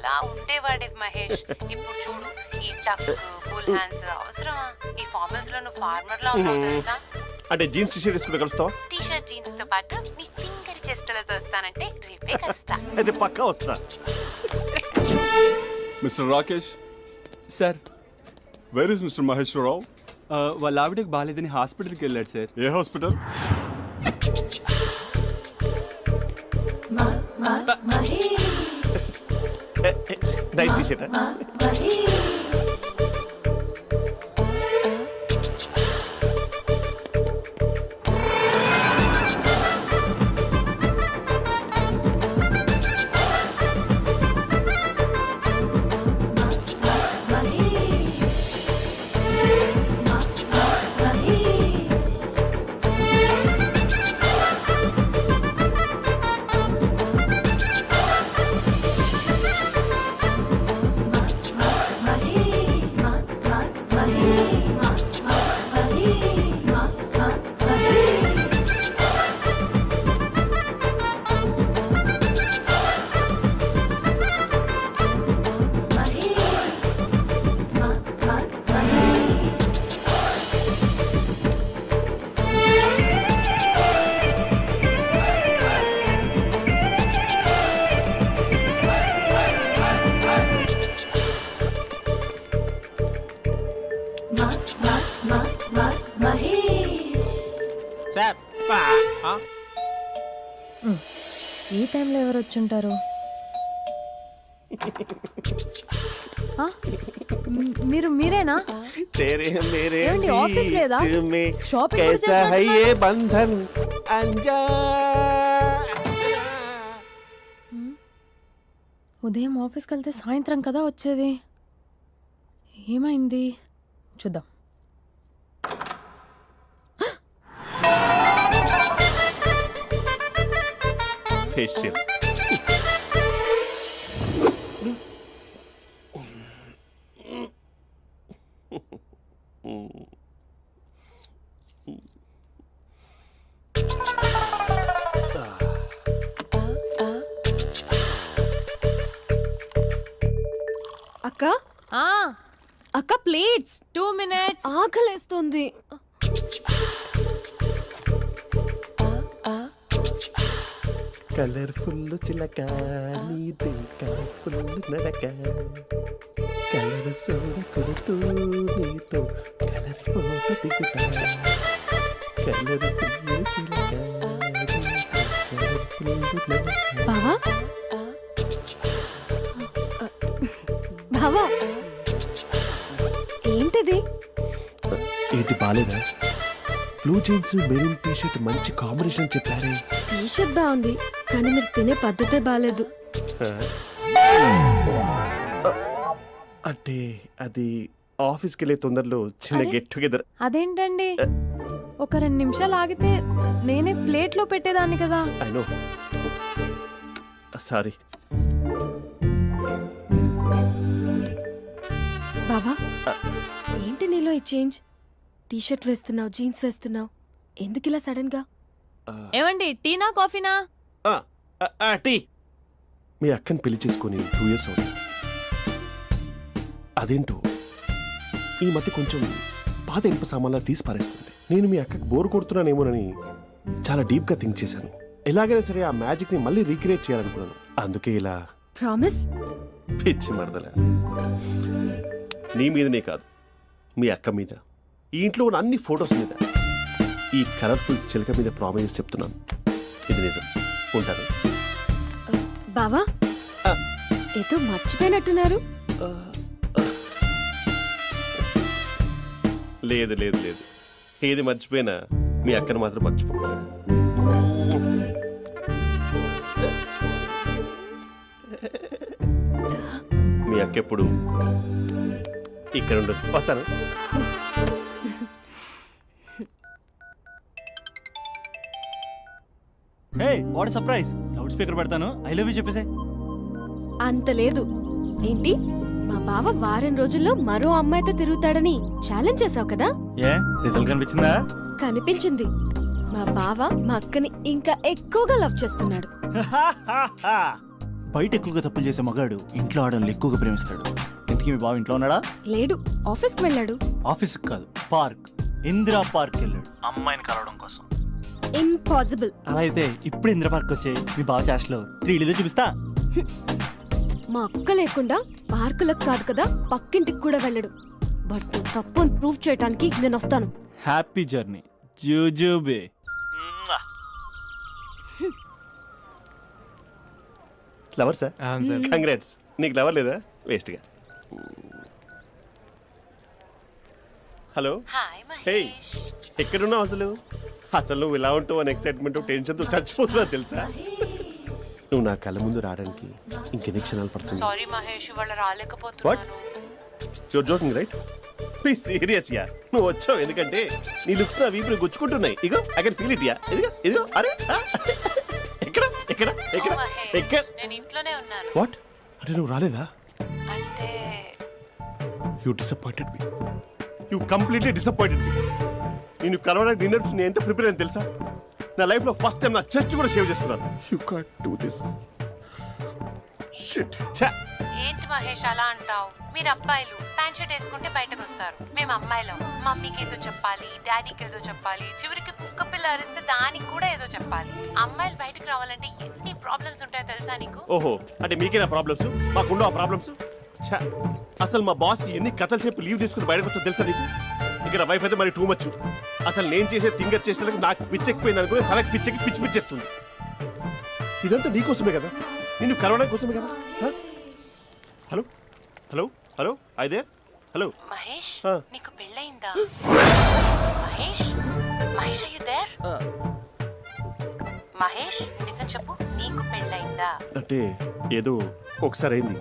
అలా ఉండేవాడి మహేష్. ఇప్పుడు చూడు, ఈ టక్ ఫుల్ హ్యాండ్స్ అవసరమా? ఈ ఫార్మల్స్ లో నువ్వు ఫార్మర్ లా ఉన్నావు తెలుసా? అంటే జీన్స్ టీషర్ట్ వేసుకుంటే కలుస్తావా? టీ షర్ట్ జీన్స్ తో పాటు నీ ఫింగర్ చెస్టులతో వస్తానంటే రేపే కలుస్తా. అయితే పక్కా వస్తా. Mister Rakesh, sir where is mister Maheshwararao? వాళ్ళ ఆవిడకి బాగాలేదని హాస్పిటల్కి వెళ్ళాడు సార్. ఏ హాస్పిటల్? Night T-shirt. ఈ టైంలో ఎవరు వచ్చుంటారు? మీరేనా? ఏమండి, ఆఫీస్ లేదా? షాపింగ్ కూడా చేస్తున్నట్టున్నారు. ఉదయం ఆఫీస్కి వెళ్తే సాయంత్రం కదా వచ్చేది. ఏమైంది చూద్దాం. ఫేషియల్. అక్క అక్క ప్లేట్స్ 2 minutes. ఆకలేస్తుంది. కలర్ఫుల్ చిలక నీది కలర్ఫుల్ నడక కలర్ సోడ కొడుతూ నీతో కలర్ ఫోటో దిగుతా కలర్ఫుల్ చిలక బావా బావా ఏంటిది? ఏంటి బాలేదా? Blue jeans maroon T shirt మంచి కాంబినేషన్ చెప్పారే. టీ షర్ట్ బాగుంది కానీ మీరు తినే పద్ధతే బాలేదు. అంటే అది ఆఫీస్కి వెళ్ళే తొందరలో చిన్న గెట్ టుగెదర్. అదేంటండి, ఒక 2 నిమిషాలు ఆగితే నేనే ప్లేట్లో పెట్టేదాన్ని కదా. I know, sorry. బావా ఏంటి నీలో ఈ చేంజ్? టీ షర్ట్ వేస్తున్నావు, జీన్స్ వేస్తున్నావు, ఎందుకు ఇలా సడన్ గా? ఏమండి, టీనా కాఫీనా? టీ. మీ అక్కని పెళ్లి చేసుకుని 2 years అవుతుంది. అదేంటో ఈ మధ్య కొంచెం పాత ఇనుప సామాన్లా తీసి పారేస్తుంది. నేను మీ అక్కకి బోర్ కొడుతున్నానేమోనని చాలా డీప్ గా థింక్ చేశాను. ఎలాగైనా సరే ఆ మ్యాజిక్ ని మళ్ళీ రీక్రియేట్ చేయాలనుకున్నాను. అందుకే ఇలా. ప్రామిస్? పిచ్చి మరదల, నీ మీదనే కాదు, మీ అక్క మీద, ఈ ఇంట్లో ఉన్న అన్ని ఫొటోస్ మీద, ఈ కలర్ఫుల్ చిలక మీద ప్రామిస్ చెప్తున్నాను. ఇది నిజం. ఉంటాను. బావా ఏదో మర్చిపోయినట్టున్నారు. లేదు లేదు లేదు, ఏది మర్చిపోయినా మీ అక్కను మాత్రం మర్చిపో. మీ అక్క ఎప్పుడు ఇక్కడ ఉండదు. వస్తాను. Hey what surprise. Loud speaker పెడతాను, ఐ లవ్ యూ చెప్పేసే. అంత లేదు. ఏంటి, మా బావ వారం రోజుల్లో మరో అమ్మాయితో తిరుగుతాడని ఛాలెంజ్ చేసావు కదా? ఏ రిజల్ట్ కనిపించిందా? కనిపించింది. మా బావ మా అక్కని ఇంకా ఎక్కువగా లవ్ చేస్తున్నాడు. బయట ఎక్కువగా తప్పులు చేసే మగాడు ఇంట్లో ఆడవాళ్ళు ఎక్కువగా ప్రేమిస్తాడు. ఇంతకీ మీ బావ ఇంట్లో ఉన్నాడా? లేడు, ఆఫీస్కి వెళ్ళాడు. ఆఫీస్కి కాదు, పార్క్, ఇందిరా పార్క్ వెళ్ళాడు అమ్మాయిని కలవడం కోసం. ఇంపాసిబుల్. అలా అయితే ఇప్పుడు ఇందిరా పార్క్ వచ్చే మీ బావ చాష్లో 3Dలో చూపిస్తా. మా అక్క లేకుండా పార్కులకు కాదు కదా పక్కింటికి కూడా వెళ్ళడు. బట్ తప్పు అని ప్రూవ్ చేయడానికి నేను వస్తాను. హ్యాపీ జర్నీ జూజూబే. Lover sir, congrats. నీకు లవర్ లేదా? వేస్ట్గా. Hello, hi hey, Mahesh. ఎక్కడున్నావు అసలు? అసలు నువ్వు ఇలా ఉంటావు అని ఎక్సైట్మెంట్ టెన్షన్తో చచ్చిపోతున్నా తెలుసా? నువ్వు నా కళ్ళ ముందు రావడానికి ఇంకెన్ని క్షణాలు పడుతుంది? సారీ మహేష్, ఇవాళ రాలేకపోతున్నాను. You're joking right? Please serious yeah. నువ్వు వచ్చావు ఎందుకంటే నీ లుక్స్ నా వీపుని గుచ్చుకుంటున్నాయి. ఇగో I can feel it yeah. ఇదిగో ఇదిగో. అరే ఎక్కడ ఎక్కడ ఎక్కడ ఓ మహేష్, ఎక్కడ? నేను ఇంట్లోనే ఉన్నాను. వాట్ అంటే నువ్వు రాలేదా? అంటే you disappointed me. You completely disappointed me. నేను కరోనా డిన్నర్స్ నేను ఎంత ప్రిపేర్ అని తెలుసా? నా లైఫ్ లో ఫస్ట్ టైం నా చెస్ట్ కూడా షేవ్ చేసుకున్నాను. You can't do this. Shit. ఏంటి మహేష్ అలా అంటావు? మీరు అబ్బాయిలు ప్యాంట్ షర్ట్ వేసుకుంటే బయటకు వస్తారు. మేము అమ్మాయిలం మమ్మీకి ఏదో చెప్పాలి, డాడీకి ఏదో చెప్పాలి, చివరికి కుక్క పిల్ల అరిస్తే దానికి కూడా ఏదో చెప్పాలి. అమ్మాయిలు బయటకు రావాలంటే ఎన్ని ప్రాబ్లమ్స్ ఉంటాయో తెలుసా నీకు? ఓహో, అంటే మీకేనా ప్రాబ్లమ్స్? మాకుండవు ఆ ప్రాబ్లమ్స్? అసలు మా బాస్కి ఎన్ని కథలు చెప్పి లీవ్ తీసుకుని బయటకు వస్తా తెలుసా నీకు? ఇక్కడ వైఫ్ అయితే మరి టూ మచ్. అసలు నేను చేసే థింగర్ చేసేందుకు నాకు పిచ్చెక్కిపోయింది అనుకుని తనకి పిచ్చెక్కి పిచ్చి పిచ్చేస్తుంది. ఇదంతా నీకోసమే కదా, నిన్ను కరోనా కోసమే కదా. హలో హలో హలో అయితే హలో మహేష్, ఆ. నీకు పెళ్ళయిందా? Mahesh, Mahesh are you there? Mahesh, నిజం చెప్పు, నీకు పెళ్ళయిందా? అంటే ఏదో ఒకసారి అయింది,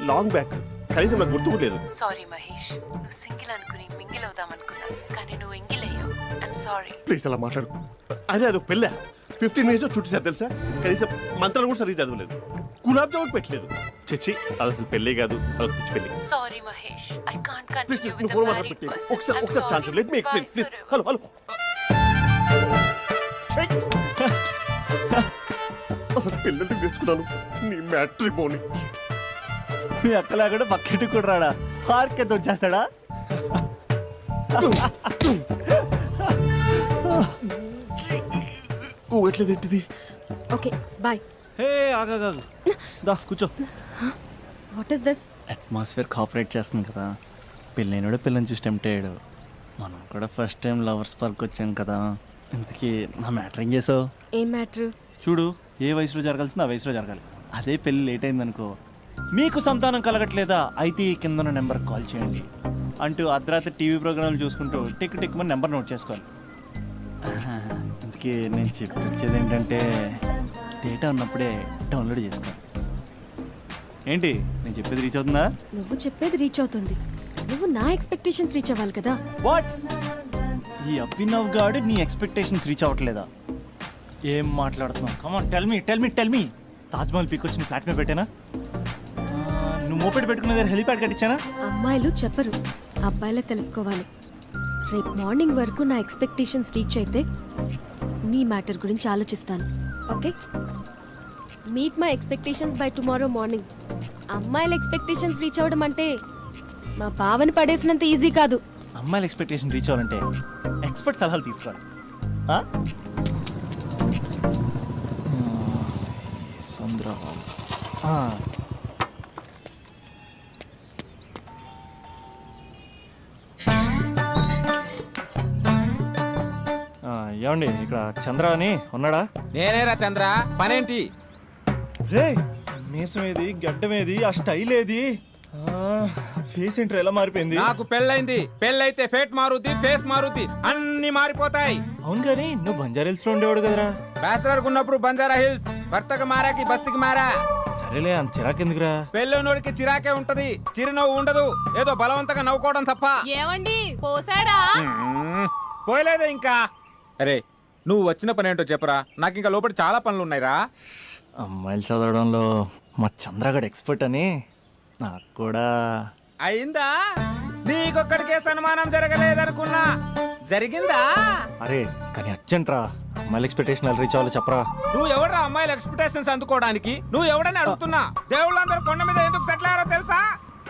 లాంగ్ బ్యాక్, కనీసం నాకు గుర్తు కూడా లేదు. సారీ మహేష్, నువ్వు సింగిల్ అనుకుని మింగిల్ అవుదాం అనుకున్నా, కానీ నువ్వు ఎంగిల్ అయ్యావు. I'm sorry. ప్లీజ్ అలా మాట్లాడు. అదే అదొక పెళ్ళ 15 మినిట్స్ చుట్టేసారు తెలుసా? కనీసం మంత్రాలు కూడా సరిగ్గా చదవలేదు, గులాబ్ జామున్ పెట్టలేదు. చచ్చి, అది అసలు పెళ్ళే కాదు, అదొక పిచ్చి పెళ్ళి. Sorry Mahesh, I can't please continue నువ్వు విత్ ఫోన్ ద మాట్లాడి మ్యారీడ్ పెట్టి పర్సన్. ఒకసారి chance let me explain please. Hello hello. అసలు పిల్లల్ని తీసుకున్నాను నీ మ్యాట్రిమోని. మీ అక్కలా కూడా పక్కింటికి కూడా రాడా? పార్క్ ఎంత వచ్చేస్తాడా? ఎట్లేదు ఏంటిది? Okay bye. హే ఆగా దా కూర్చో. What is this? Atmosphere cooperate చేస్తుంది కదా. పెళ్ళైనడు పిల్లని చూసి టెంప్ట్ అయ్యాడు. మనం కూడా ఫస్ట్ టైం లవర్స్ పార్క్ వచ్చాను కదా. ఇంతకీ నా మ్యాటర్ ఏం చేసావు? ఏం మ్యాటర్? చూడు, ఏ వయసులో జరగాల్సింది ఆ వయసులో జరగాలి. అదే పెళ్ళి లేట్ అయిందనుకో, మీకు సంతానం కలగట్లేదా అయితే ఈ కింద నెంబర్ కాల్ చేయండి అంటూ అర్ధరాత్రి టీవీ ప్రోగ్రాంలు చూసుకుంటూ టిక్ టిక్ మన నెంబర్ నోట్ చేసుకోవాలి. అందుకే నేను చెప్పొచ్చేది ఏంటంటే డేటా ఉన్నప్పుడే డౌన్లోడ్ చేసుకోవాలి. ఏంటి నేను చెప్పేది రీచ్ అవుతుందా? నువ్వు చెప్పేది రీచ్ అవుతుంది, నువ్వు నా ఎక్స్పెక్టేషన్స్ రీచ్ అవ్వాలి కదా. వాట్? ఈ అభినవ్ గాడు నీ ఎక్స్పెక్టేషన్స్ రీచ్ అవ్వట్లేదా? ఏం మాట్లాడుతున్నావు? Come on tell me. Taj Mahal peak వచ్చిన ఫ్లాట్ మీద పెట్టానా? నువ్వు మోపెట్ పెట్టుకున్న దగ్గర హెలిప్యాడ్ కట్టించానా? అమ్మాయిలు చెప్పరు, అబ్బాయిలే తెలుసుకోవాలి. రేపు మార్నింగ్ వరకు నా ఎక్స్పెక్టేషన్స్ రీచ్ అయితే నీ మ్యాటర్ గురించి ఆలోచిస్తాను. Okay, meet my expectations by tomorrow morning. అమ్మాయిల ఎక్స్పెక్టేషన్స్ రీచ్ అవ్వడం అంటే మా బావని పడేసినంత ఈజీ కాదు. అమ్మాయిల ఎక్స్పెక్టేషన్ రీచ్ అవ్వాలంటే ఎక్స్పర్ట్ సలహాలు తీసుకోవాలి. ఏమండి, ఇక్కడ చంద్ర అని ఉన్నాడా? నేనేరా చంద్ర, పనేంటి? రే, మీసం ఏది, గడ్డం ఏది, ఆ స్టైల్ ఏది, ఫేస్ ఏంటర్ ఎలా మారిపోయింది? నాకు పెళ్ళైంది, పెళ్ళైతే ఫేట్ మారుద్ది, ఫేస్ మారుద్ది, అన్ని మారిపోతాయి. అవును కానీ నువ్వు బంజారా లో ఉండేవాడు కదరా? బ్యాచిలర్ ఉన్నప్పుడు బంజారా హిల్స్, భర్తకు మారాకి బస్తికి మారా. సరేలే, అంత చిరాకెందుకురా? పెళ్ళోనోడికి చిరాకే ఉంటది, చిరునవ్వు ఉండదు, ఏదో బలవంతంగా నవ్వుకోవడం తప్ప. ఏమండి పోసాడా? పోయలేదే ఇంకా. అరే, నువ్వు వచ్చిన పని ఏంటో చెప్పరా, నాకు ఇంకా లోపల చాలా పనులు ఉన్నాయిరా. అమ్మాయిలు చదవడంలో మా చంద్రగడ్ ఎక్స్పర్ట్ అని నాకు కూడా అయిందా? నీకొక్కడికే సన్మానం జరగలేదనుకున్నా, జరిగిందా? అరే కానీ అర్జెంట్ రా, మళ్ళీ ఎక్స్పెక్టేషన్ ఎలా రీచ్ అవ్వాలో చెప్పరా. నువ్వు ఎవడరా అమ్మాయిల ఎక్స్పెక్టేషన్స్ అందుకోవడానికి? నువ్వు ఎవడని అడుగుతున్నా. దేవుళ్ళందరూ కొండ మీద ఎందుకు సెటిల్ అయ్యారో తెలుసా?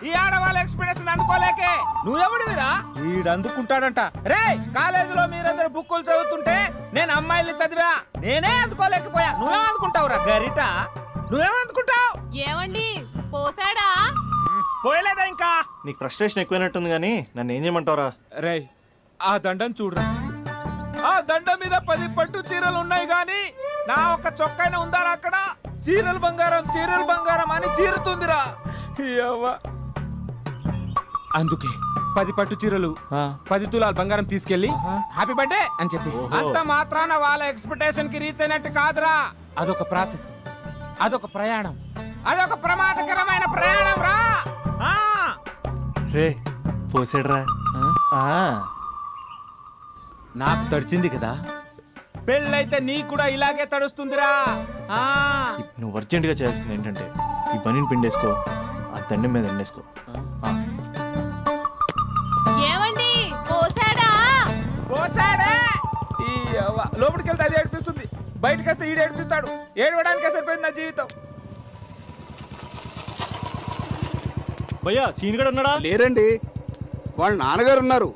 ఈ ఆడవాళ్ళ ఎక్స్పెక్టేషన్ అందుకోలేకే. నువ్వెవడివిరా? వీడు అందుకుంటాడంట. రే కాలేజీలో మీరందరూ బుక్కులు చదువుతుంటే నేను అమ్మాయిల్ని చదివా, నేనే అందుకోలేకపోయా. నువ్వేం అందుకుంటావురా గరిట? నువ్వేం అందుకుంటావు? ఏమండి పోసాడా? పోయలేదా ఇంకా? నీకు ఫ్రస్ట్రేషన్ ఎక్కువైనట్టుంది కానీ నన్ను ఏం చేయమంటావరా. రే ఆ దండం చూడరా. ఆ దండం మీద 10 పట్టు చీరలు ఉన్నాయి గాని నా ఒక్క చొక్కైనా ఉందారా అక్కడ? చీరలు బంగారం అని చీరుతుందిరా. యవ్వ. అందుకే 10 పట్టు చీరలు 10 తులాల బంగారం తీసుకెళ్లి హ్యాపీ బర్త్డే అని చెప్పి అంత మాత్రాన వాళ్ళ ఎక్స్పెక్టేషన్ కి రీచ్ అయినట్టు కాదురా. అదొక ప్రాసెస్, అదొక ప్రయాణం, అదొక ప్రమాదకరమైన ప్రయాణం రా. రే పోసాడరా. నాకు తడిచింది కదా, పెళ్ళైతే నీకు కూడా ఇలాగే తడుస్తుందిరా. నువ్వు అర్జెంటుగా చేయాల్సింది ఏంటంటే ఈ పనిని పిండేసుకో, ఆ దండం మీద ఎండేసుకో. ఏమండి పోసాడా? పోసాడే. ఈ యవ్వ. లోపలికి వెళ్తే అది ఏడిపిస్తుంది, బయటకు వస్తే ఈడు ఏడిపిస్తాడు. ఏడవడానికే సరిపోయింది నా జీవితం. భయ్యా సీన్ గడు ఉన్నాడా? లేరండి, వాళ్ళ నాన్నగారు ఉన్నారు.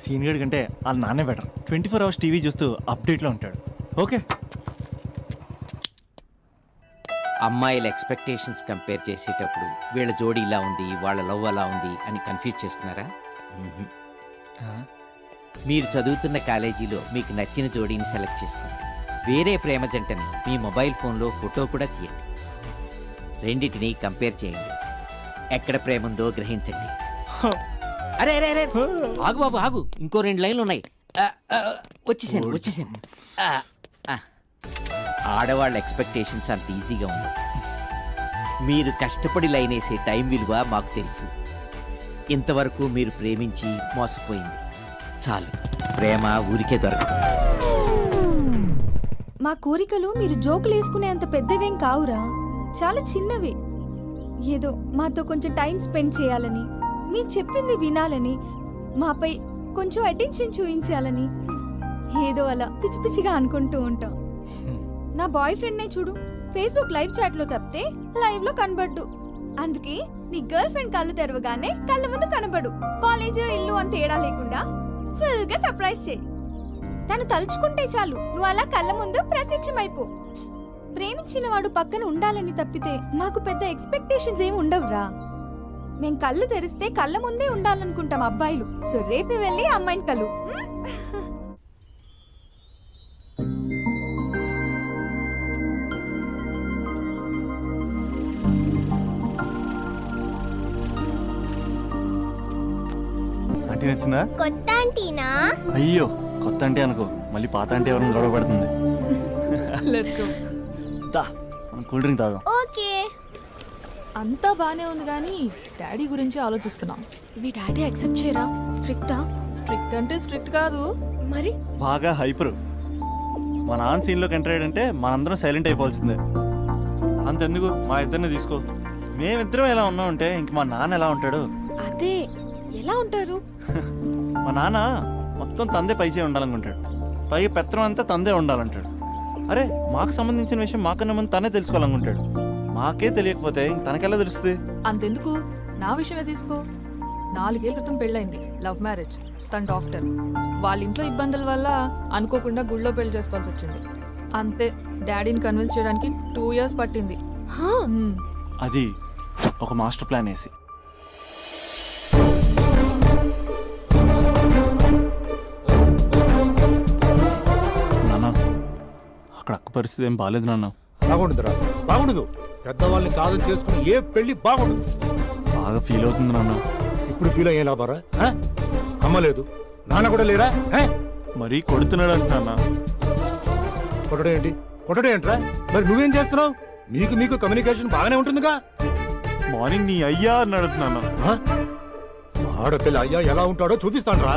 సీన్ గడి కంటే వాళ్ళ నాన్నే బెటర్. 24 అవర్స్ టీవీ చూస్తూ అప్డేట్లో ఉంటాడు. ఓకే. అమ్మాయిల ఎక్స్పెక్టేషన్స్ కంపేర్ చేసేటప్పుడు వీళ్ళ జోడి ఇలా ఉంది, వాళ్ళ లవ్ అలా ఉంది అని కన్ఫ్యూజ్ చేస్తున్నారా? మీరు చదువుతున్న కాలేజీలో మీకు నచ్చిన జోడీని సెలెక్ట్ చేసుకోండి. వేరే ప్రేమ జంటని మీ మొబైల్ ఫోన్లో ఫోటో కూడా తీయండి. రెండింటిని కంపేర్ చేయండి. ఎక్కడ ప్రేమ ఉందో గ్రహించండి. అరే అరే అరే ఆగు బాబు ఆగు, ఇంకో 2 లైన్లు ఉన్నాయి. వచ్చేసాను. ఆడవాళ్ళ ఎక్స్పెక్టేషన్స్ అంత ఈజీగా ఉండవు. మీరు కష్టపడి లైన్ వేసే టైం విలువ మాకు తెలుసు. ఇంతవరకు మీరు ప్రేమించి మోసపోయింది చాలు. ప్రేమ ఊరికే దొరకదు. మా కోరికలు మీరు జోకులు వేసుకునేంత పెద్దవేం కావురా, చాలా చిన్నవే. ఏదో మాతో కొంచెం టైం స్పెండ్ చేయాలని, మీ చెప్పింది వినాలని, మాపై కొంచెం అటెన్షన్ చూపించాలని ఏదో అలా పిచ్చి పిచ్చిగా అనుకుంటూ ఉంటాం. నా బాయ్ ఫ్రెండ్నే చూడు, ఫేస్బుక్ లైవ్ చాట్లో తప్పితే లైవ్ లో కనబడ్డు. అందుకే నీ గర్ల్ ఫ్రెండ్ కళ్ళు తెరవగానే కళ్ళ ముందు కనబడు. కాలేజ్ ఇల్లు అని తేడా లేకుండా ఫుల్ గా సర్ప్రైజ్ చేయి. తను తలుచుకుంటే చాలు నువ్వు అలా కళ్ళ ముందు ప్రత్యక్షమైపో. ప్రేమించిన వాడు పక్కన ఉండాలని తప్పితే మాకు పెద్ద ఎక్స్పెక్టేషన్స్ ఏమి ఉండవురా. మేం కళ్ళు తెరిస్తే కళ్ళ ముందే ఉండాలనుకుంటాం అబ్బాయిలు. సో రేపే వెళ్ళి అమ్మాయిని కలు. ఆంటీ నచ్చిందా? కొత్త ఆంటీనా? అయ్యో కొత్త అంటే అనుకో, మళ్ళీ పాత అంటే ఎవరైనా గొడవ పడుతుంది. దా మనం కూల్ డ్రింక్ తాగాం. ఓకే. అంతా బానే ఉంది కానీ డాడీ గురించి ఆలోచిస్తున్నాం. మీ డాడీ యాక్సెప్ట్ చేయరా? స్ట్రిక్టా? స్ట్రిక్ట్ అంటే స్ట్రిక్ట్ కాదు మరి బాగా హైపరు. మా నాన్న సీన్లోకి ఎంటర్ అయ్యాడంటే మనందరం సైలెంట్ అయిపోవాల్సిందే. అంతెందుకు మా ఇద్దరిని తీసుకో, మేమిద్దరం ఎలా ఉన్నామంటే ఇంక మా నాన్న ఎలా ఉంటాడు? అదే ఎలా ఉంటారు? మా నాన్న మొత్తం తందే పైసే ఉండాలనుకుంటాడు, పైగా పెత్తనం అంతా తందే ఉండాలంటాడు. అరే మాకు సంబంధించిన విషయం మాకన్నా ముందు తనే తెలుసుకోవాలనుకుంటాడు. మాకే తెలియకపోతే తనకెలా తెలుస్తుంది? అంతెందుకు నా విషయమే తీసుకో. 4 ఏళ్ల క్రితం పెళ్ళైంది, లవ్ మ్యారేజ్. తన డాక్టర్. వాళ్ళ ఇంట్లో ఇబ్బందుల వల్ల అనుకోకుండా గుళ్ళో పెళ్లి చేసుకోవాల్సి వచ్చింది. అంతే, డాడీని కన్విన్స్ చేయడానికి 2 years పట్టింది. అది ఒక మాస్టర్ ప్లాన్ వేసి. నాన్న అక్కడ అక్క పరిస్థితి ఏం బాగాలేదు నాన్న. బాగుండదురా, బాగుండదు. పెద్దవాళ్ళని కాదని చేసుకుని ఏ పెళ్లి బాగుండదు. బాగా ఫీల్ అవుతుంది నాన్న. ఇప్పుడు ఫీల్ అయ్యే లాభారా? అమ్మ లేదు, నాన్న కూడా లేరా? మరీ కొడుతున్నాడు అంటున్నా. కొట్టడం ఏంట్రా? మరి నువ్వేం చేస్తున్నావు? మీకు కమ్యూనికేషన్ బాగానే ఉంటుందిగా. మార్నింగ్ నీ అయ్యా అని అడుగుతున్నాను. ఆడపిల్ల అయ్యా ఎలా ఉంటాడో చూపిస్తాను రా.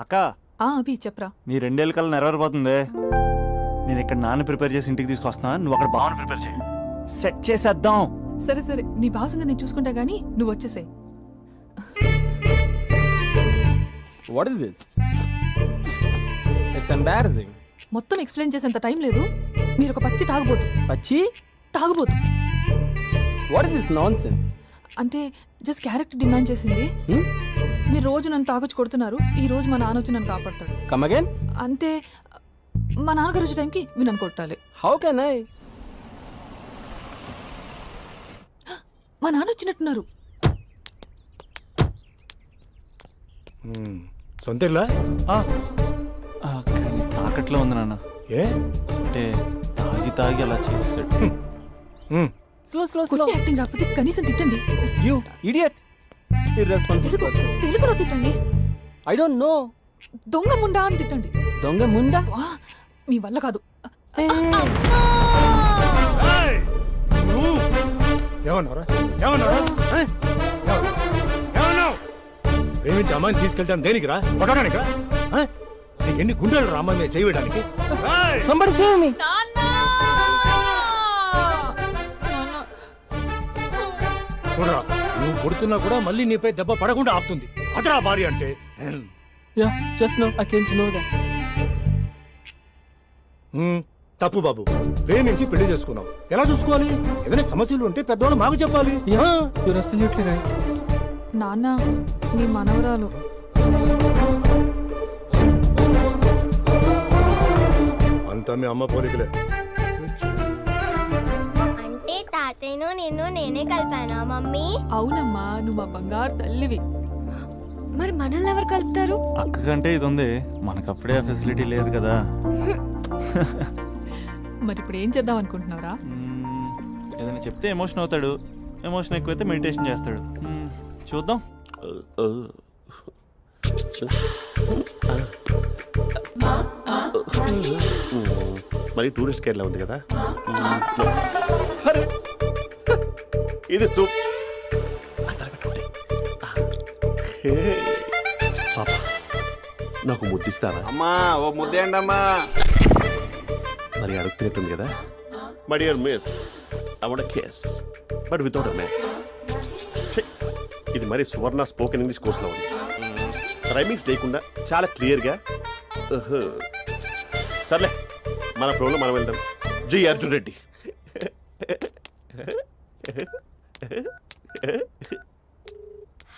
అక్క అభి చెప్పరా. నీ 2 ఏళ్ళ కల్లా నెరవేరిపోతుంది. నేను ఇక్కడ నాన్న ప్రిపేర్ చేసి ఇంటికి తీసుకొస్తున్నా, నువ్వు అక్కడ బావని ప్రిపేర్ చేయి. సెట్ చేసేద్దాం. సరే సరే, నీ బావ సంగతి నేను చూసుకుంటా గానీ నువ్వు వచ్చేసాయి. What is this? It's embarrassing. మొత్తం ఎక్స్ప్లెయిన్ చేసేంత టైం లేదు. మీరు ఒక పచ్చి తాగుబోతు. పచ్చి? తాగుబోతు వాట్ ఇస్ దిస్ నాన్సెన్స్? అంటే జస్ట్ క్యారెక్టర్ డిమాండ్ చేసింది. మీరు రోజు నన్ను తాగొచ్చి కొడుతున్నారు, ఈ రోజు మా నాన్న వచ్చి నన్ను కాపాడతాడు. Come again. అంటే మా నాన్నగారు వచ్చే టైంకి మీరు నన్ను కొట్టాలి. How can I? మా నాన్న వచ్చినట్టున్నారు. సొంత ఇల్లా? ఆ, ఆ, కానీ తాకట్లో ఉంది నాన్న. ఏ అంటే తాగి తాగి అలా చేస్తాడు. Slow slow slow. కొట్టి యాక్టింగ్ రాకపోతే కనీసం తిట్టండి. You idiot. Irresponsible person. తెలుగులో తిట్టండి. I don't know. దొంగ ముండా అని తిట్టండి. దొంగ ముండా? వా, మీ వల్ల కాదు. ఏమన్నారా? ఏమన్నారా? ఏమన్నావు? ప్రేమించి అమ్మాయిని తీసుకెళ్తాను దేనికిరా? కొట్టడానికా? నీకు ఎన్ని గుండెలు రా అమ్మాయి మీద చేయడానికి? Somebody save me. చూడరా, నువ్వు కొడుతున్నా కూడా మళ్ళీ నీపై దెబ్బ పడకుండా ఆపుతుంది. అదరా భార్య అంటే. Yeah, just now I came to know that. తప్పు బాబు. ప్రేమించి పెళ్లి చేసుకున్నావు, ఎలా చూసుకోవాలి? ఏదైనా సమస్యలు ఉంటే పెద్దవాళ్ళు మాకు చెప్పాలి. Yeah, you're absolutely right. నాన్న, మీ మనవరాలు. అంతా మీ అమ్మ పోలికలే. అంటే తాతయ్యను నిన్ను నేనే కలిపానా మమ్మీ? అవునమ్మా, నువ్వు మా బంగారు తల్లివి. మరి మనల్ని ఎవరు కలుపుతారు? అక్క కంటే ఇది ఉంది, మనకప్పుడే ఆ ఫెసిలిటీ లేదు కదా. మరి ఇప్పుడు ఏం చేద్దాం అనుకుంటున్నావురా? ఏదైనా చెప్తే ఎమోషన్ అవుతాడు, ఎమోషన్ ఎక్కువైతే మెడిటేషన్ చేస్తాడు. చూద్దాం. మరి టూరిస్ట్ కేరళ ఉంది కదా. అరే, ఇది సూప్. పాప, నాకు ముద్దిస్తావా? అమ్మా ఓ ముద్దేయండి అమ్మా. మరి అడుగుతున్నట్టుంది కదా. My dear miss, I want kiss but without a miss. ఇది మరి సువర్ణ స్పోకెన్ ఇంగ్లీష్ కోర్సులో ఉంది. రైమింగ్స్ లేకుండా చాలా క్లియర్గా. సర్లే, మన ప్రోలో మనం వెళ్దాం. జై Arjun Reddy.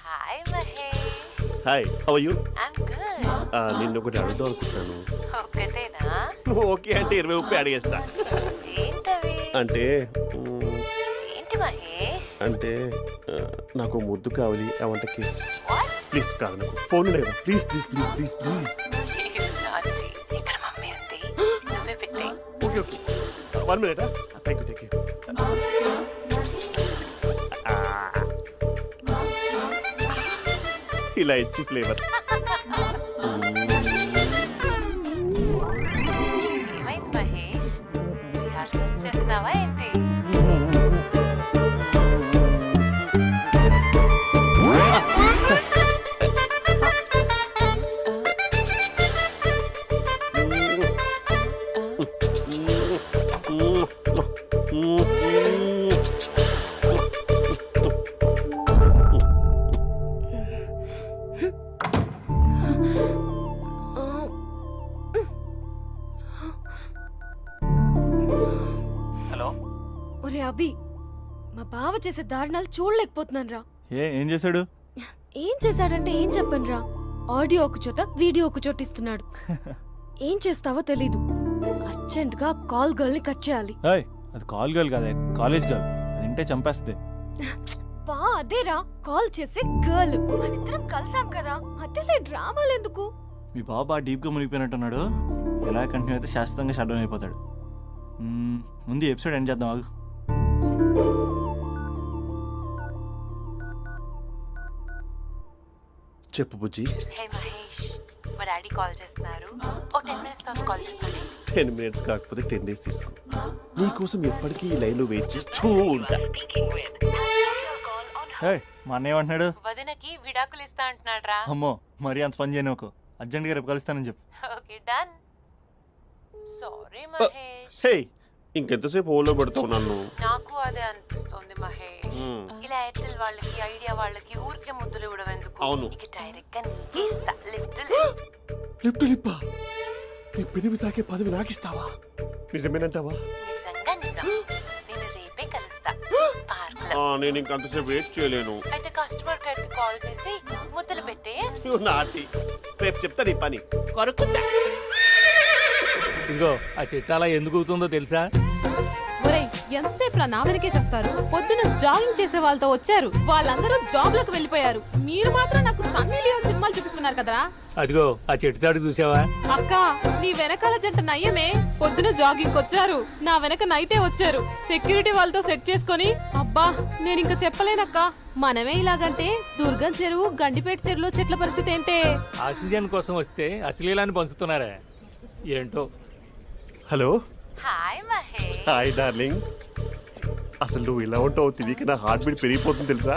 Hi Mahesh. Hi, how are you? I'm good. నిన్ను ఒకటి అడుగుదాం అనుకుంటున్నాను. ఒకటేనా? ఓకే అంటే 20 రూపాయలు అడిగేస్తా. ఏంటవి? అంటే ఏంటి మహేష్? అంటే నాకు ముద్దు కావాలి. I want kiss. What? Please కాదు, నాకు ఫోన్ లేదు. Please please please please please. ఇక్కడ మమ్మీ ఉంది, నువ్వే పెట్టే. Okay okay, 1 minute. Thank you thank you. ఇలా ఇచ్చి ఫ్లేవర్. ఏమైంది మహేష్? రిహార్సల్స్ చేస్తున్నావా ఏంటి? హలో. ఒరే అభి, మా బావ చేసే దారుణాలు చూడలేకపోతున్నాను రా. ఏం చేశాడు? ఏం చేశాడంటే ఏం చెప్పను రా. ఆడియో ఒక చోట, వీడియో ఒక చోట ఇస్తున్నాడు. ఏం చేస్తావో తెలీదు. అర్జెంట్ గా కాల్ గర్ల్ ని కట్ చేయాలి. ఏయ్, అది కాల్ గర్ల్ కాదే, కాలేజ్ గర్ల్. అది వింటే చంపేస్తుంది. బా అదేరా, కాల్ చేసే గర్ల్. మనిద్దరం కలిసాం కదా, మధ్యలో డ్రామాలు ఎందుకు? మీ బాబా డీప్గా మునిగిపోయినట్టున్నాడు. ఎలా కంటిన్యూ అయితే శాశ్వతంగా షట్ డౌన్ అయిపోతాడు. ముందు ఎపిసోడ్ ఎండ్ చేద్దాం, ఆగు. చెప్పు బుజ్జి. హే మహేష్, మా డాడీ కాల్ చేస్తున్నారు. ఓ 10 minutes తర్వాత కాల్ చేస్తాను. 10 minutes కాకపోతే 10 days తీసుకో. నీకోసం ఎప్పటికీ ఈ లైన్లో వెయిట్ చేస్తూ ఉంటా. మా అన్నయ్య ఏమంటున్నాడు? వదినకి విడాకులు ఇస్తా అంటున్నాడు రా. అమ్మో, మరీ అంత పని చేయను. ఒక అర్జెంట్గా రేపు కలుస్తానని చెప్పు. Okay done. సారీ మహేష్. హే, ఇంకెంతసేపు హోల్లో పెడతావు నన్ను? నాకు అదే అనిపిస్తోంది మహేష్. ఇలా ఎయిర్టెల్ వాళ్ళకి, ఐడియా వాళ్ళకి ఊరికే ముద్దులు ఇవ్వడం ఎందుకు? అవును. ఇక డైరెక్ట్ గా నీకే ఇస్తా. లిప్ టు లిప్పా? నీ పెనివి తాకే పదవి నాకిస్తావా? నిజమేనంటావా? నిజంగా నిజం. నేను రేపే కలుస్తా పార్క్ లో. నేను ఇంకంతసేపు వేస్ట్ చేయలేను. అయితే కస్టమర్ కేర్ కి కాల్ చేసి ముద్దులు పెట్టే. నాటి రేపు చెప్తా నీ పని. కొరుకుంటా. ఇదిగో ఆ చెట్టు అలా ఎందుకు అవుతుందో తెలుసా? ఒరేయ్, ఎంతసేపు నా వెనకే చేస్తారు? పొద్దున జాగింగ్ చేసే వాళ్ళతో వచ్చారు, వాళ్ళందరూ జాబ్లకు వెళ్ళిపోయారు. మీరు మాత్రం నాకు సన్నీ లియోన్ సినిమాలు చూపిస్తున్నారు కదరా. అదిగో ఆ చెట్టు చాటు చూసావా? అక్క, నీ వెనకాల జంట నయ్యమే. పొద్దున జాగింగ్ వచ్చారు, నా వెనక నైటే వచ్చారు. సెక్యూరిటీ వాళ్ళతో సెట్ చేసుకొని, అబ్బా నేను ఇంకా చెప్పలేనక్క. మనమే ఇలాగంటే దుర్గం చెరువు, గండిపేట చెరువులో చెట్ల పరిస్థితి ఏంటే? ఆక్సిజన్ కోసం వస్తే అశ్లీలాన్ని పంచుతున్నారా ఏంటో. Hello. Hi Mahesh. Hi darling. అసలు నువ్వు ఇలా ఉంటావు తిరిగి నా హార్ట్ బీట్ పెరిగిపోతుంది తెలుసా?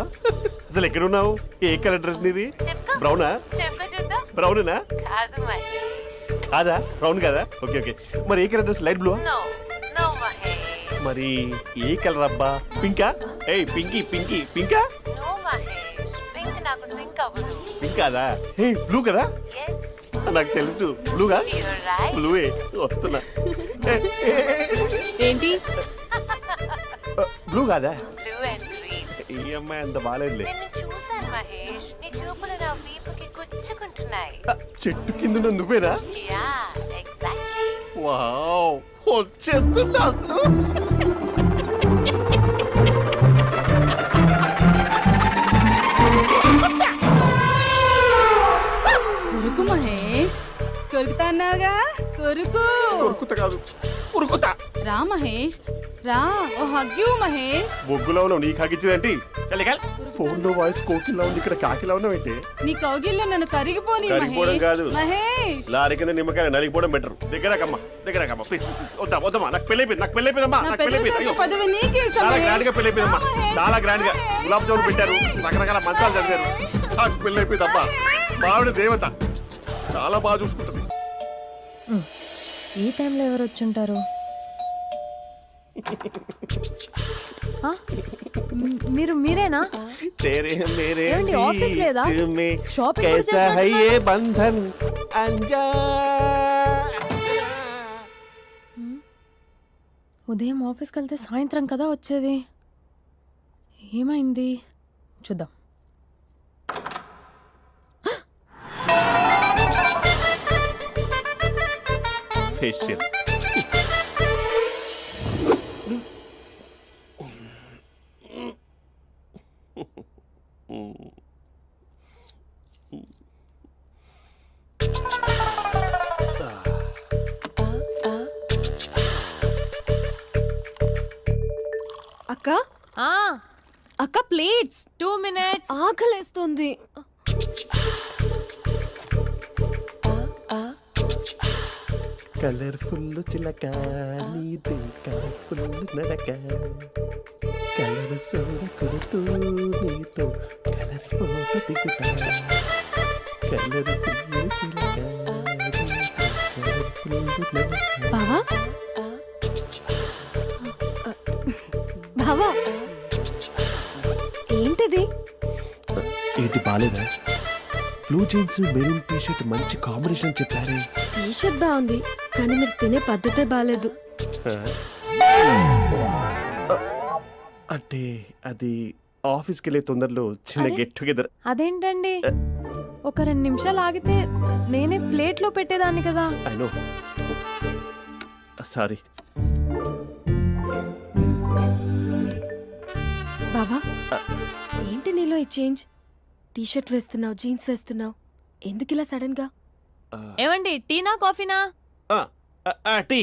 అసలు ఎక్కడున్నావు? ఏ కలర్ డ్రెస్ నీది? చెప్పుకో. బ్రౌనా? చెప్పుకో చూద్దాం. బ్రౌనేనా? కాదు మహేష్. కాదా? బ్రౌన్ కదా? Okay okay. మరి ఏ colour dress? Light blue? No no Mahesh. మరి ఏ కలర్ అబ్బా? పింకా? ఏయ్ పింకీ పింకీ పింకా? నో మహేష్. పింక్ నాకు సింక్ అవ్వదు. పింక్ కాదా? ఏ బ్లూ కదా? ఎస్. నాకు తెలుసు బ్లూగా. You're right. బ్లూవే వస్తున్నా. ఏంటి? బ్లూ కాదా? Blue and green. ఈ అమ్మాయి అంత బాగాలేదులే. నిన్ను చూశాను మహేష్. నీ చూపులు నా వీపుకి గుచ్చుకుంటున్నాయి. చెట్టు కింద నువ్వేనా? Yeah exactly. వావ్, వచ్చేస్తున్నా అసలు. కొరుకు మహేష్, కొరుకుతా అన్నావుగా, కొరుకు. ఉరుకుతా కాదు, ఉరుకుతా. రా మహేష్, రా. ఓ హగ్గు మహేష్. బొగ్గులో ఉన్నావు, నీకు హగించదేంటి? ఫోన్ లో వాయిస్ కోకిలా ఉంది, ఇక్కడ కాకిలా ఉన్నావేంటి? నీ కౌగిల్లో నన్ను కరిగిపోని కరిగిపోవడం కాదు, మహేష్. లారీ కింద నిమ్మకాయ నలిగిపోవడం బెటర్. దగ్గరకమ్మా దగ్గరకమ్మా ప్లీజ్. వద్దా వద్దమ్మా, నాకు పెళ్ళైపోయింది, నాకు పెళ్ళైపోయిందమ్మా, నాకు పెళ్ళైపోయింది. పదవి నీకే ఇస్తా చాలా మహేష్. గ్రాండ్ గా పెళ్ళైపోయిందమ్మా, చాలా గ్రాండ్ గా. గులాబ్ జామున్ పెట్టారు, రకరకాల మంచాలు చదివారు. నాకు పెళ్ళైపోయిందమ్మా. మావిడ దేవత, చాలా బాగా చూసుకుంటుంది. ఈ టైంలో ఎవరు వచ్చుంటారు? మీరేనా? तेरे मेरे ఏమండి, ఆఫీస్ లేదా? बीच में షాపింగ్ కూడా कैसा है చేస్తున్నట్టున్నారు? ये बंधन अंजा. ఉదయం ఆఫీస్కి వెళ్తే సాయంత్రం కదా వచ్చేది. ఏమైంది చూద్దాం. फेशियल అక్క, అక్క ప్లేట్స్. 2 minutes. ఆకలేస్తుంది. కలర్ఫుల్ చిలక నీది కలర్ఫుల్ నడక కలర్ సోడ కొడుతూ నీతో కలర్ ఫోటో దిగుతా కలర్ఫుల్ చిలక బావా, బావా, ఏంటిది? ఏంటి బాలేదా? Blue jeans maroon T shirt మంచి కాంబినేషన్ చెప్పారే. టీ షర్ట్ బాగుంది, కానీ మీరు తినే పద్ధతే బాగాలేదు. అంటే అది ఆఫీస్కి వెళ్ళే తొందరలో చిన్న అరే? Get together. అదేంటండి, ఒక 2 నిమిషాలు ఆగితే నేనే ప్లేట్లో పెట్టేదాన్ని కదా. I know, sorry. బావా, ఏంటి నీలో ఈ చేంజ్? టీ షర్ట్ వేస్తున్నావు, జీన్స్ వేస్తున్నావు, ఎందుకు ఇలా సడన్ గా? ఏమండి, టీనా కాఫీనా? టీ.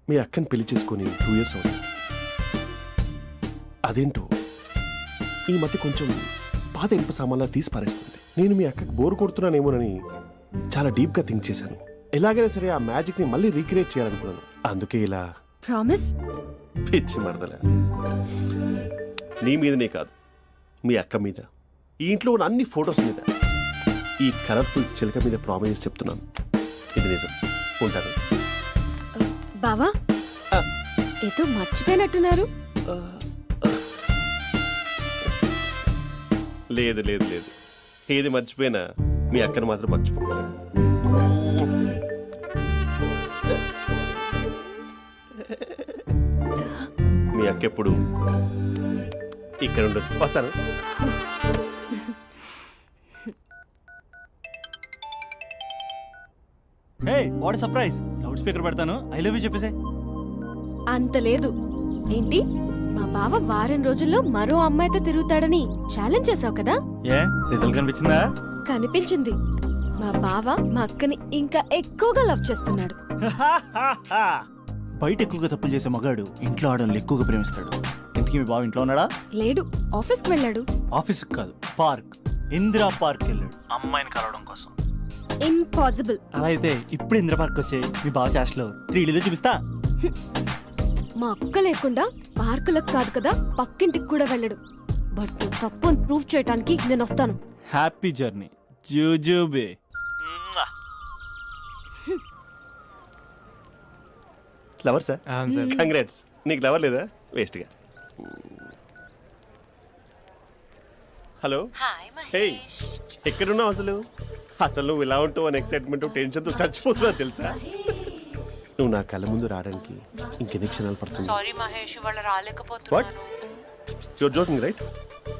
మీ అక్కని పెళ్లి చేసుకొని 2 years అవుతుంది. అదేంటో ఈ మధ్య కొంచెం పాత ఇనుప సామాన్లా తీసి పారేస్తుంది. నేను మీ అక్కకి బోర్ కొడుతున్నానేమోనని చాలా డీప్ గా థింక్ చేశాను. ఎలాగైనా సరే ఆ మ్యాజిక్ ని మళ్ళీ రీక్రియేట్ చేయాలనుకున్నాను. అందుకే ఇలా. ప్రామిస్? పిచ్చి మరదల, నీ మీదనే కాదు, మీ అక్క మీద, ఈ ఇంట్లో ఉన్న అన్ని ఫొటోస్ మీద, ఈ కలర్ఫుల్ చిలక మీద ప్రామిస్ చెప్తున్నాను. ఇది నిజం. ఉంటాను. బావా, ఏదో మర్చిపోయినట్టున్నారు. లేదు లేదు లేదు, ఏది మర్చిపోయినా మీ అక్కను మాత్రం మర్చిపో. మీ అక్క ఎప్పుడు ఇక్కడ ఉండదు. వస్తాను. Hey what surprise, loud speaker పెడతాను, ఐ లవ్ యూ చెప్పేసే. అంత లేదు. ఏంటి, మా బావ వారం రోజుల్లో మరో అమ్మాయితో తిరుగుతాడని ఛాలెంజ్ చేసావు కదా? ఏ రిజల్ట్ కనిపించిందా? కనిపించింది. మా బావ మా అక్కని ఇంకా ఎక్కువగా లవ్ చేస్తున్నాడు. బయట ఎక్కువగా తప్పులు చేసే మగాడు ఇంట్లో ఆడవాళ్ళు ఎక్కువగా ప్రేమిస్తాడు. ఇంతకీ మీ బావ ఇంట్లో ఉన్నాడా? లేడు, ఆఫీస్కి వెళ్ళాడు. ఆఫీస్కి కాదు, పార్క్, ఇందిరా పార్క్ వెళ్ళాడు అమ్మాయిని కలవడం కోసం. ఇంపాసిబుల్. అలా అయితే ఇప్పుడు ఇందిరా పార్క్ వచ్చే మీ బావ చాష్లో 3Dలో చూపిస్తా. మా అక్క లేకుండా పార్కులకు కాదు కదా, పక్కింటికి కూడా వెళ్ళడు. బట్ నువ్వు తప్పు అని ప్రూవ్ చేయడానికి నేను వస్తాను. హ్యాపీ జర్నీ జూజూబే. Lover sir, congrats. నీకు లవర్ లేదా? వేస్ట్గా. Hello, hi hey, Mahesh. ఎక్కడున్నావు అసలు? అసలు నువ్వు ఇలా ఉంటావు అని ఎక్సైట్మెంట్ టెన్షన్తో చచ్చిపోతున్నావు తెలుసా? నువ్వు నా కళ్ళ ముందు రావడానికి ఇంకెన్ని క్షణాలు పడుతుంది? సారీ మహేష్, ఇవాళ రాలేకపోతున్నాను. You're joking right?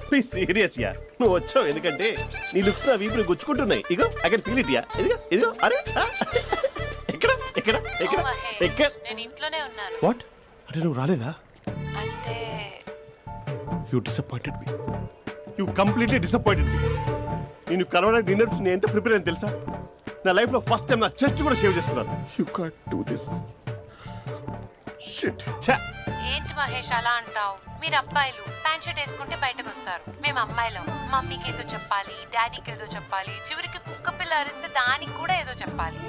Please serious yeah. నువ్వు వచ్చావు ఎందుకంటే నీ లుక్స్ నా వీపుని గుచ్చుకుంటున్నాయి. ఇగో I can feel it yeah. ఇదిగో ఇదిగో. అరే ఎక్కడ ఎక్కడ ఎక్కడ ఓ మహేష్, ఎక్కడ? నేను ఇంట్లోనే ఉన్నాను. వాట్ అంటే నువ్వు రాలేదా? అంటే you disappointed me. You completely disappointed me. నేను కలవడానికి డిన్నర్స్ నేను ఎంత ప్రిపేర్ అని తెలుసా? నా లైఫ్లో ఫస్ట్ టైం నా చెస్ట్ కూడా సేవ్ చేసుకున్నాను. You can't do this. Shit. ఛా. ఏంటి మహేష్ అలా అంటావు? మీరు అబ్బాయిలు ప్యాంట్ షర్ట్ వేసుకుంటే బయటకు వస్తారు. మేము అమ్మాయిలం, మమ్మీకి ఏదో చెప్పాలి, డాడీకి ఏదో చెప్పాలి, చివరికి కుక్క పిల్ల అరిస్తే దానికి కూడా ఏదో చెప్పాలి.